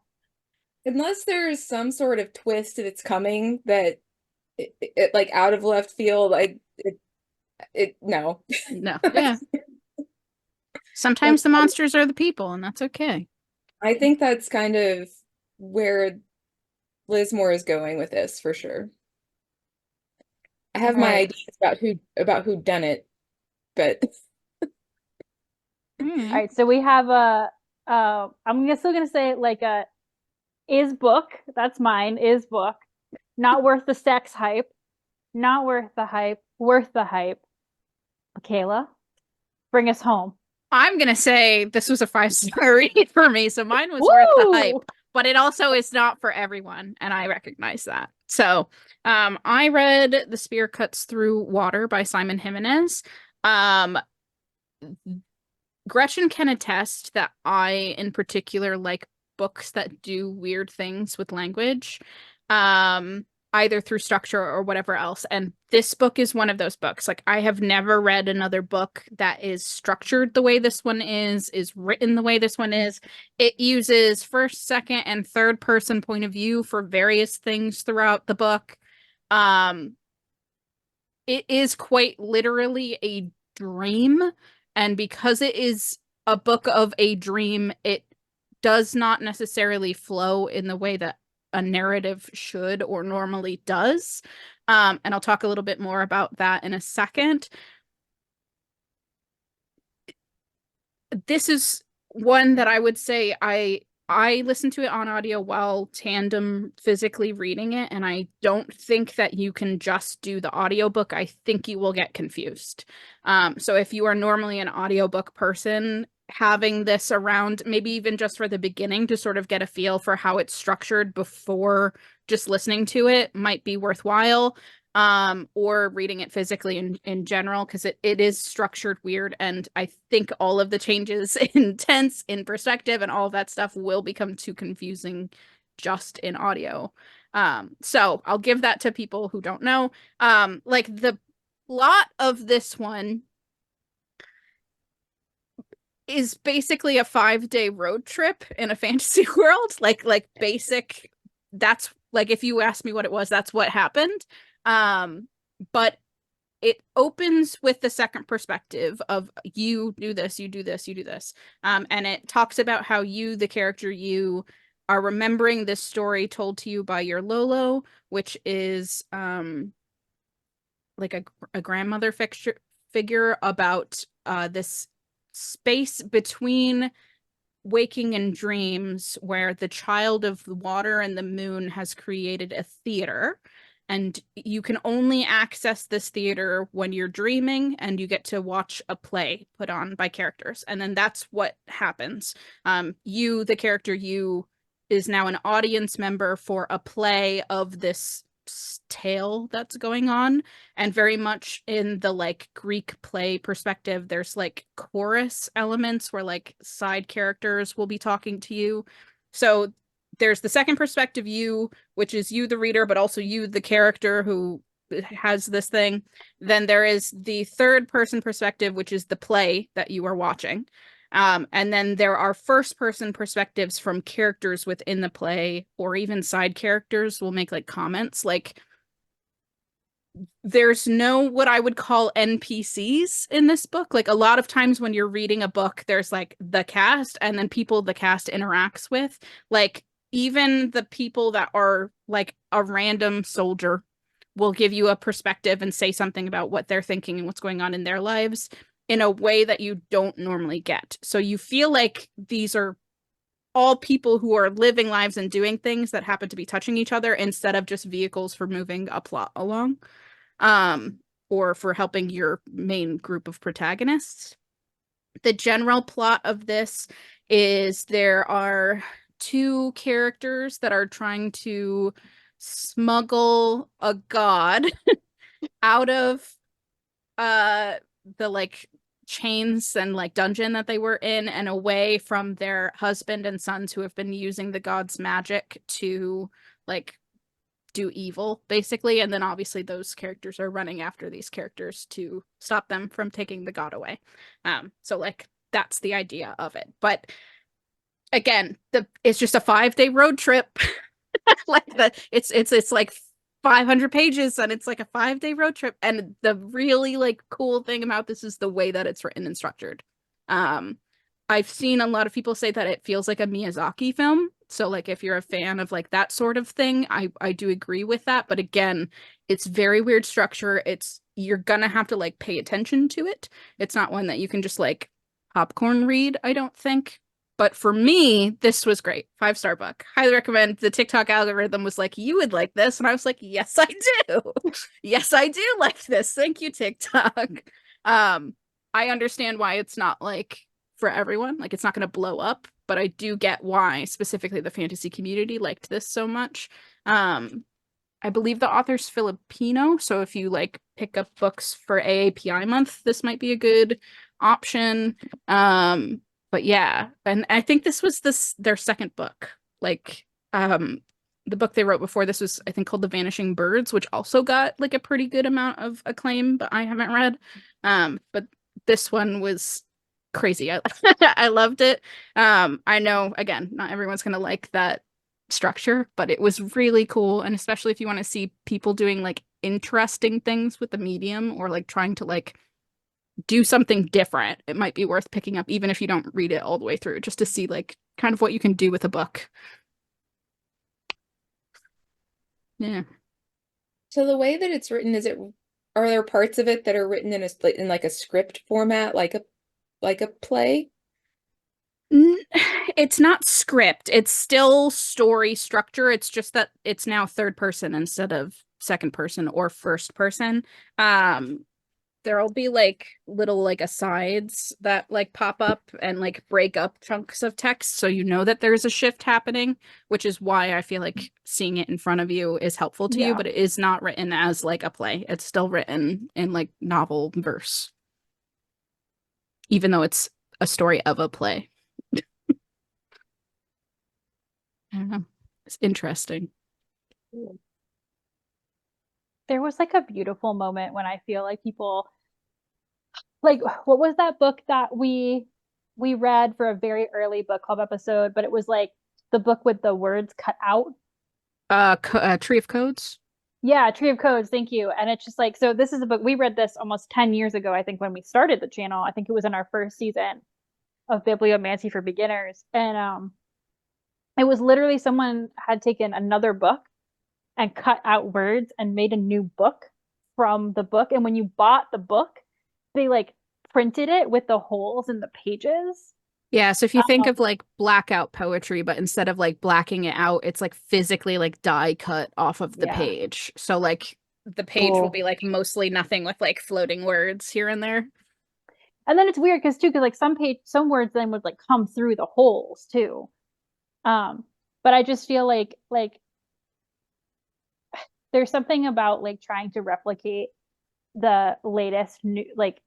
Unless there's some sort of twist that's coming that it like out of left field, it no. No. Yeah. Sometimes the monsters are the people, and that's okay. I think that's kind of where Liz Moore is going with this for sure. I have my Right. ideas about who done it, but All right, so we have I'm still gonna say like a is book. That's mine. Is book. Not worth the sex hype. Not worth the hype. Worth the hype. Michaela, bring us home. I'm gonna say this was a 5-star read for me, so mine was worth the hype, Woo! but it also is not for everyone, and I recognize that. So, I read The Spear Cuts Through Water by Simon Jimenez. Um, Gretchen can attest that I, in particular, like books that do weird things with language, either through structure or whatever else. And this book is one of those books. Like, I have never read another book that is structured the way this one is written the way this one is. It uses first, second, and third person point of view for various things throughout the book. It is quite literally a dream. And because it is a book of a dream, it does not necessarily flow in the way that a narrative should or normally does. And I'll talk a little bit more about that in a second. This is one that I would say I listened to it on audio while tandem physically reading it, and I don't think that you can just do the audiobook. I think you will get confused. So if you are normally an audiobook person, having this around, maybe even just for the beginning to sort of get a feel for how it's structured before just listening to it might be worthwhile. Or reading it physically in general, because it is structured weird, and I think all of the changes in tense, in perspective, and all of that stuff will become too confusing just in audio. So I'll give that to people who don't know. Like the plot of this one is basically a 5-day road trip in a fantasy world. Like basic, that's like if you ask me what it was, that's what happened. But it opens with the second perspective of you do this, you do this, you do this. And it talks about how you, the character, you are remembering this story told to you by your Lolo, which is like a grandmother figure about this space between waking and dreams where the child of the water and the moon has created a theater, and you can only access this theater when you're dreaming, and you get to watch a play put on by characters, and then that's what happens. You, the character you, is now an audience member for a play of this tale that's going on, and very much in the like Greek play perspective, there's like chorus elements where like side characters will be talking to you. So there's the second perspective you, which is you the reader, but also you the character who has this thing. Then there is the third person perspective, which is the play that you are watching. And then there are first person perspectives from characters within the play, or even side characters will make like comments. Like there's no what I would call NPCs in this book. Like a lot of times when you're reading a book, there's like the cast and then people the cast interacts with. Like even the people that are like a random soldier will give you a perspective and say something about what they're thinking and what's going on in their lives in a way that you don't normally get. So you feel like these are all people who are living lives and doing things that happen to be touching each other instead of just vehicles for moving a plot along, or for helping your main group of protagonists. The general plot of this is there are two characters that are trying to smuggle a god out of the like chains and like dungeon that they were in and away from their husband and sons who have been using the god's magic to like do evil basically, and then obviously those characters are running after these characters to stop them from taking the god away. So like that's the idea of it, but again, it's just a 5-day road trip. Like it's like 500 pages and it's like a 5-day road trip, and the really like cool thing about this is the way that it's written and structured. I've seen a lot of people say that it feels like a Miyazaki film So like if you're a fan of like that sort of thing, I do agree with that. But again, it's very weird structure. You're gonna have to like pay attention to it. It's not one that you can just like popcorn read, I don't think. But for me, this was great. 5-star book. Highly recommend. The TikTok algorithm was like, you would like this. And I was like, yes, I do. Yes, I do like this. Thank you, TikTok. I understand why it's not like for everyone. Like it's not going to blow up, but I do get why specifically the fantasy community liked this so much. I believe the author's Filipino, so if you like pick up books for AAPI month, this might be a good option. But yeah, and I think this was their second book. Like the book they wrote before this was I think called The Vanishing Birds, which also got like a pretty good amount of acclaim, but I haven't read. But this one was crazy. I loved it. I know again, not everyone's gonna like that structure, but it was really cool. And especially if you want to see people doing like interesting things with the medium or like trying to like do something different, it might be worth picking up even if you don't read it all the way through, just to see like kind of what you can do with a book. Yeah. So the way that it's written, are there parts of it that are written in like a script format, like a play? It's not script. It's still story structure. It's just that it's now third person instead of second person or first person. There'll be like little like asides that like pop up and like break up chunks of text so you know that there's a shift happening, which is why I feel like seeing it in front of you is helpful to you, but it is not written as like a play. It's still written in like novel verse, even though it's a story of a play. I don't know. It's interesting. There was like a beautiful moment when I feel like people like what was that book that we read for a very early book club episode, but it was like the book with the words cut out. Tree of Codes. Yeah, Tree of Codes, thank you. And it's just like, so this is a book we read this almost 10 years ago, I think, when we started the channel. I think it was in our first season of Bibliomancy for Beginners. And it was literally someone had taken another book and cut out words and made a new book from the book. And when you bought the book, they like printed it with the holes in the pages. Yeah, so if you think of like blackout poetry, but instead of like blacking it out, it's like physically like die cut off of the page. So like the page will be like mostly nothing with like floating words here and there. And then it's weird because like some words then would like come through the holes too. But I just feel like there's something about like trying to replicate the latest new like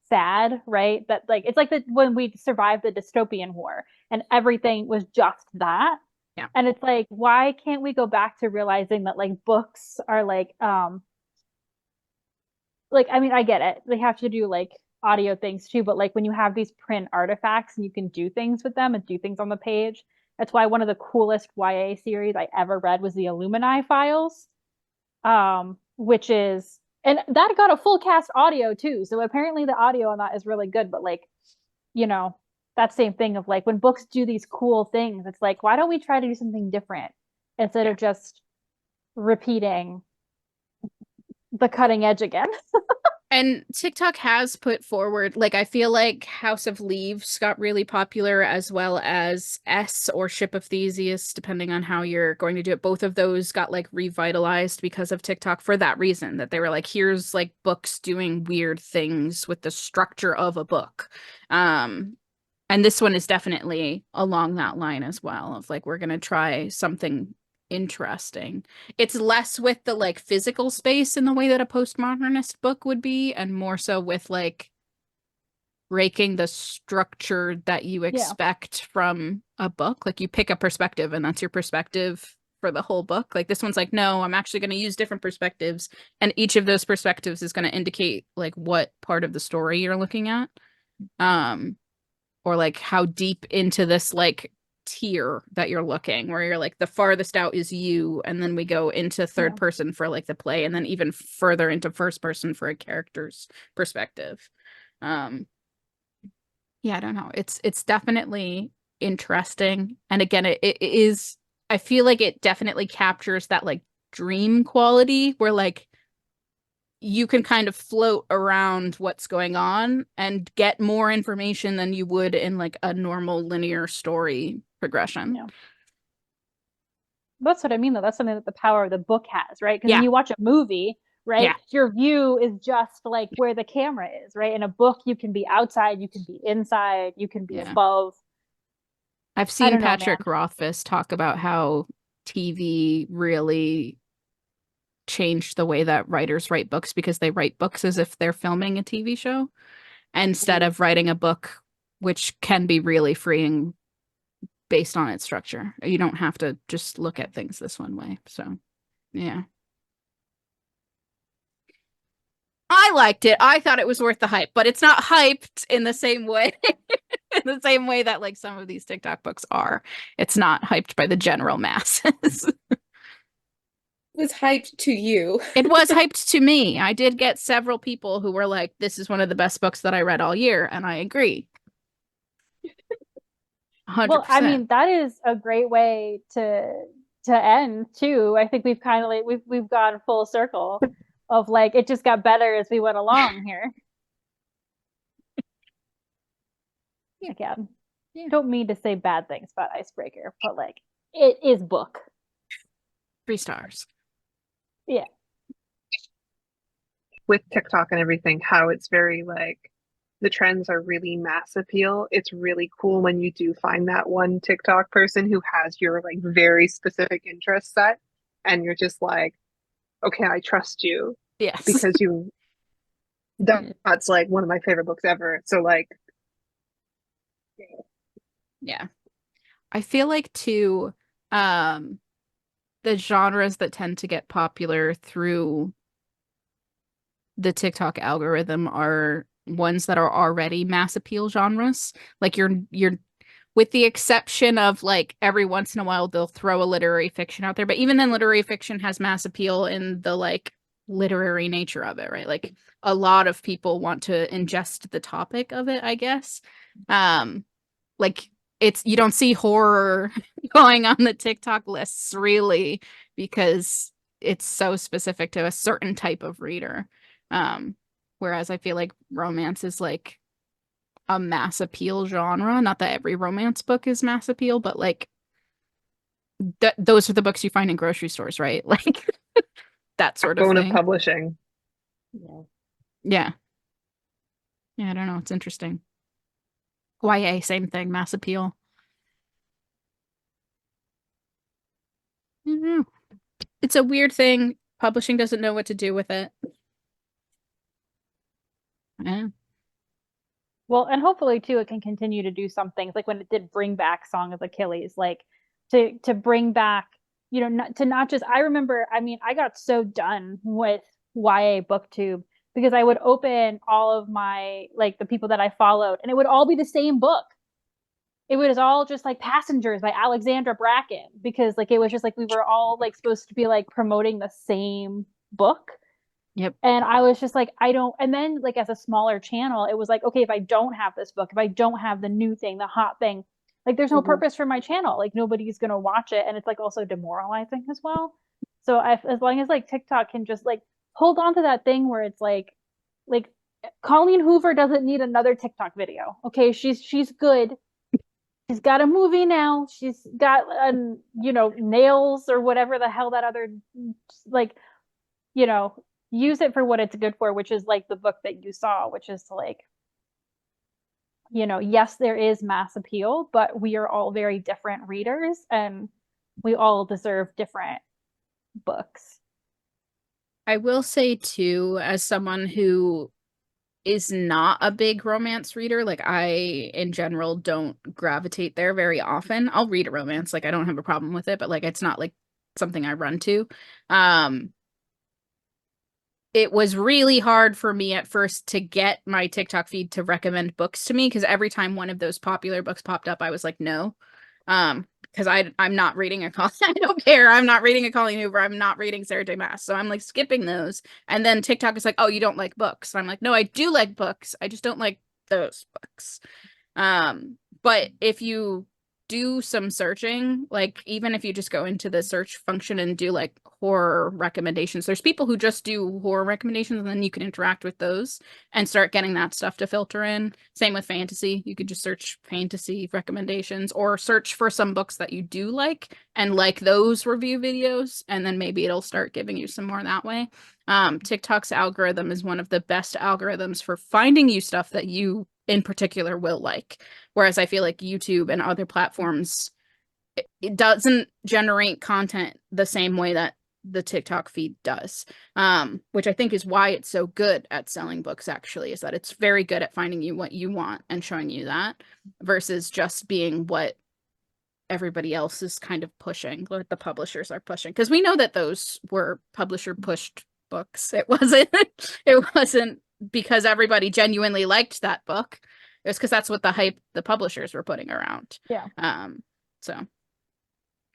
sad, right? That like it's like when we survived the dystopian war and everything was just that. Yeah. And it's like, why can't we go back to realizing that like books are like I mean, I get it. They have to do like audio things too, but like when you have these print artifacts and you can do things with them and do things on the page. That's why one of the coolest YA series I ever read was the Illumini Files. Which is and that got a full cast audio too. So apparently the audio on that is really good, but like, you know, that same thing of like when books do these cool things, it's like, why don't we try to do something different instead of just repeating the cutting edge again? And TikTok has put forward, like, I feel like House of Leaves got really popular, as well as S or Ship of Theseus, depending on how you're going to do it. Both of those got like revitalized because of TikTok for that reason, that they were like, here's like books doing weird things with the structure of a book. And this one is definitely along that line as well, of like, we're going to try something interesting. It's less with the like physical space in the way that a postmodernist book would be, and more so with like breaking the structure that you expect from a book. Like you pick a perspective and that's your perspective for the whole book. Like this one's like, no, I'm actually going to use different perspectives, and each of those perspectives is going to indicate like what part of the story you're looking at, or like how deep into this like tier that you're looking, where you're like the farthest out is you, and then we go into third person for like the play, and then even further into first person for a character's perspective. Yeah, I don't know, it's definitely interesting, and again it is I feel like it definitely captures that like dream quality where like you can kind of float around what's going on and get more information than you would in like a normal linear story progression. Yeah. That's what I mean, though. That's something that the power of the book has, right? Because Yeah. when you watch a movie, right, Yeah. your view is just like where the camera is, right? In a book, you can be outside, you can be inside, you can be Yeah. above. I've I seen don't know, man. Patrick Rothfuss talk about how TV really changed the way that writers write books because they write books as if they're filming a TV show instead of writing a book, which can be really freeing based on its structure. You don't have to just look at things this one way. So, yeah. I liked it. I thought it was worth the hype, but it's not hyped in the same way. In the same way that like some of these TikTok books are. It's not hyped by the general masses. Was hyped to you. It was hyped to me. I did get several people who were like, this is one of the best books that I read all year, and I agree. 100%. Well, I mean, that is a great way to end too. I think we've kind of like we've gone full circle of like it just got better as we went along here. Again, Yeah. don't mean to say bad things about Icebreaker, but like it is book. 3 stars. Yeah. With TikTok and everything, how it's very like the trends are really mass appeal. It's really cool when you do find that one TikTok person who has your like very specific interest set and you're just like, okay, I trust you Yes. because you that's like one of my favorite books ever. So like Yeah. I feel like too, the genres that tend to get popular through the TikTok algorithm are ones that are already mass appeal genres. Like you're with the exception of like every once in a while they'll throw a literary fiction out there, but even then literary fiction has mass appeal in the like literary nature of it, right? Like a lot of people want to ingest the topic of it, I guess. Like it's you don't see horror going on the TikTok lists really because it's so specific to a certain type of reader. Whereas I feel like romance is like a mass appeal genre. Not that every romance book is mass appeal, but like those are the books you find in grocery stores, right? Like that sort of bone of thing. publishing. Yeah. Yeah. Yeah, I don't know. It's interesting. YA, same thing, mass appeal. I don't know. It's a weird thing. Publishing doesn't know what to do with it. Yeah. Well, and hopefully too, it can continue to do some things like when it did bring back Song of Achilles, like to bring back, you know, not just. I remember, I mean, I got so done with YA BookTube because I would open all of my like the people that I followed, and it would all be the same book. It was all just like Passengers by Alexandra Bracken because like it was just like we were all like supposed to be like promoting the same book. Yep. And I was just like, I don't. And then, like, as a smaller channel, it was like, okay, if I don't have this book, if I don't have the new thing, the hot thing, like, there's no purpose for my channel. Like, nobody's going to watch it. And it's like also demoralizing as well. So, as long as like TikTok can just like hold on to that thing where it's like Colleen Hoover doesn't need another TikTok video. Okay. She's good. She's got a movie now. She's got, you know, Nails or whatever the hell that other, like, you know, use it for what it's good for, which is like the book that you saw, which is like, you know, yes, there is mass appeal, but we are all very different readers and we all deserve different books. I will say too, as someone who is not a big romance reader, like I in general don't gravitate there very often. I'll read a romance, like I don't have a problem with it, but like it's not like something I run to. It was really hard for me at first to get my TikTok feed to recommend books to me because every time one of those popular books popped up, I was like, no. Because I'm not reading a Colleen. I don't care. I'm not reading a Colleen Hoover. I'm not reading Sarah J. Maas. So I'm like skipping those. And then TikTok is like, oh, you don't like books. And I'm like, no, I do like books. I just don't like those books. But if you do some searching, like even if you just go into the search function and do like horror recommendations, there's people who just do horror recommendations, and then you can interact with those and start getting that stuff to filter in. Same with fantasy. You could just search fantasy recommendations or search for some books that you do like and like those review videos, and then maybe it'll start giving you some more that way. TikTok's algorithm is one of the best algorithms for finding you stuff that you in particular will like. Whereas I feel like YouTube and other platforms, it doesn't generate content the same way that the TikTok feed does. Which I think is why it's so good at selling books, actually, is that it's very good at finding you what you want and showing you that versus just being what everybody else is kind of pushing, what the publishers are pushing. Because we know that those were publisher pushed books. It wasn't because everybody genuinely liked that book. It was because that's what the hype the publishers were putting around. Yeah. So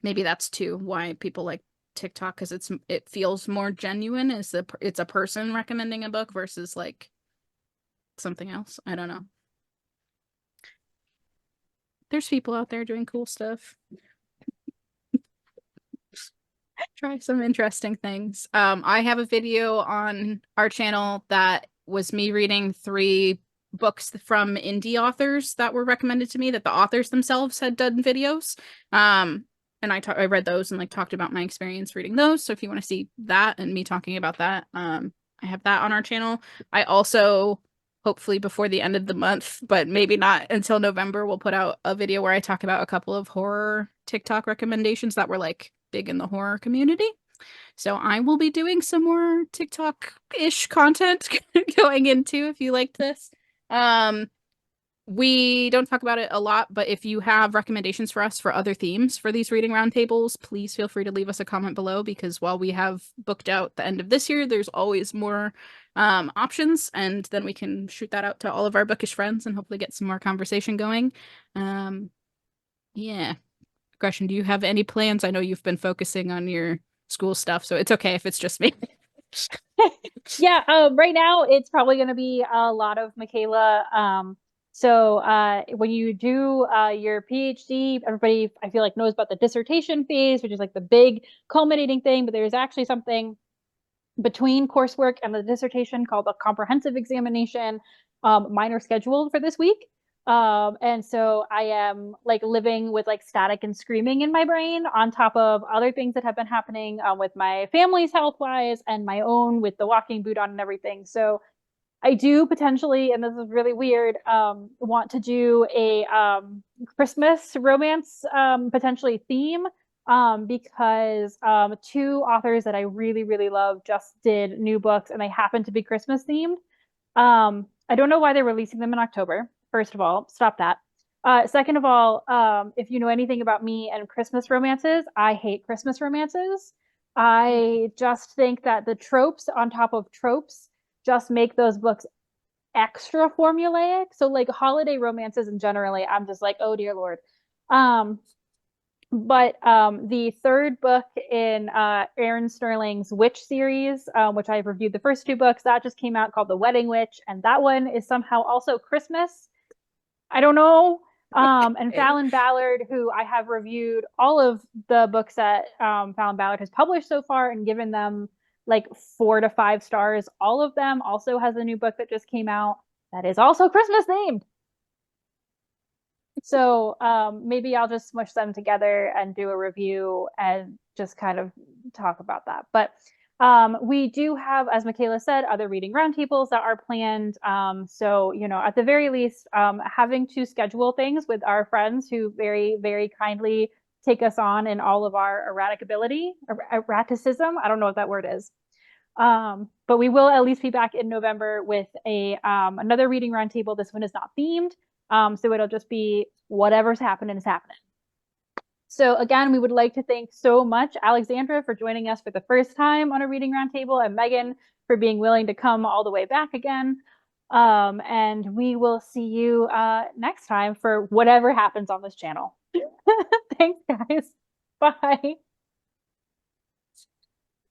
maybe that's too why people like TikTok, because it feels more genuine. It's a person recommending a book versus like something else. I don't know. There's people out there doing cool stuff. Try some interesting things. I have a video on our channel that was me reading 3 books from indie authors that were recommended to me that the authors themselves had done videos. And I read those and like talked about my experience reading those. So if you want to see that and me talking about that, I have that on our channel. I also, hopefully before the end of the month, but maybe not until November, we'll put out a video where I talk about a couple of horror TikTok recommendations that were like big in the horror community. So I will be doing some more TikTok-ish content going into if you liked this. We don't talk about it a lot, but if you have recommendations for us for other themes for these reading roundtables, please feel free to leave us a comment below, because while we have booked out the end of this year, there's always more options, and then we can shoot that out to all of our bookish friends and hopefully get some more conversation going. Yeah. Gretchen, do you have any plans? I know you've been focusing on your school stuff, so it's okay if it's just me. Yeah, right now it's probably going to be a lot of Michaela. So when you do your PhD, everybody I feel like knows about the dissertation phase, which is like the big culminating thing, but there's actually something between coursework and the dissertation called a comprehensive examination. Mine are scheduled for this week. And so I am like living with like static and screaming in my brain on top of other things that have been happening with my family's health wise and my own with the walking boot on and everything. So I do potentially, and this is really weird, want to do a Christmas romance potentially theme because 2 authors that I really, really love just did new books and they happen to be Christmas themed. I don't know why they're releasing them in October. First of all, stop that. Second of all, if you know anything about me and Christmas romances, I hate Christmas romances. I just think that the tropes on top of tropes just make those books extra formulaic. So like holiday romances in generally, I'm just like, oh dear Lord. But the 3rd book in Aaron Sterling's Witch series, which I've reviewed the first 2 books, that just came out, called The Wedding Witch, and that one is somehow also Christmas. I don't know. And Fallon Ballard, who I have reviewed all of the books that Fallon Ballard has published so far and given them like 4 to 5 stars. All of them also has a new book that just came out that is also Christmas themed. So maybe I'll just smush them together and do a review and just kind of talk about that. But we do have, as Michaela said, other reading roundtables that are planned. So, you know, at the very least, having to schedule things with our friends who very, very kindly take us on in all of our erraticism. I don't know what that word is. But we will at least be back in November with another reading roundtable. This one is not themed. So it'll just be whatever's happening is happening. So again, we would like to thank so much Alexandra for joining us for the first time on a reading roundtable, and Meghan for being willing to come all the way back again. And we will see you next time for whatever happens on this channel. Thanks, guys. Bye.